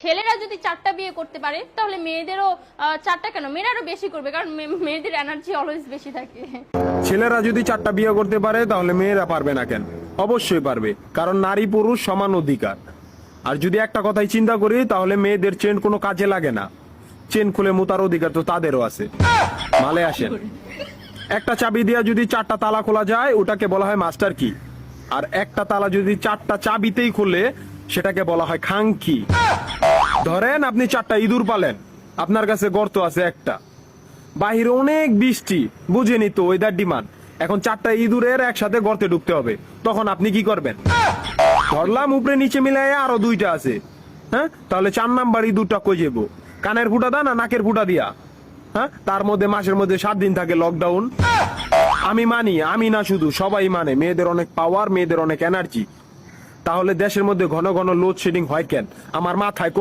ছেলেরা যদি 4টা বিয়ে করতে পারে তাহলে মেয়েদেরও 4টা কেন, মেয়েরা আরো বেশি করবে, কারণ মেয়েদের এনার্জি অলওয়েজ বেশি থাকে। ছেলেরা যদি 4টা বিয়ে করতে পারে তাহলে মেয়েরা পারবে না কেন? অবশ্যই পারবে, কারণ নারী পুরুষ সমান অধিকার। আর যদি একটা কথাই চিন্তা করি তাহলে মেয়েদের চেন কোনো কাজে লাগে না, চেন খুলে মুতার অধিকার তো তাদেরও আছে। মালে আসেন, একটা চাবি দিয়া যদি 4টা তালা খোলা যায় ওটাকে বলা হয় মাস্টার কি, আর একটা তালা যদি 4টা চাবিতেই খুলে সেটাকে বলা হয় খাঙ্কি। ধরেন আপনি 4টা ইঁদুর পালেন, আপনার কাছে গর্ত আছে একটা, বাহিরে অনেক বৃষ্টি, বুঝেনি তো ওয়েদার ডিমান্ড, এখন 4টা ইঁদুরের একসাথে গর্তে ঢুকতে হবে, তখন আপনি কি করবেন? ধরলাম উপরে নিচে মিলাই আরো 2টা আছে, হ্যাঁ, তাহলে 4 নাম্বার ইঁদুরটা কই যাবো? কানের ফুটা দা না নাকের ফুটা দিয়া? হ্যাঁ, তার মধ্যে মাসের মধ্যে 7 দিন থাকে লকডাউন। আমি মানি, আমি না শুধু সবাই মানে মেয়েদের অনেক পাওয়ার, মেয়েদের অনেক এনার্জি। তাহলে দেশের মধ্যে ঘন ঘন লোডশেডিং হয় কেন? আমার মাথায়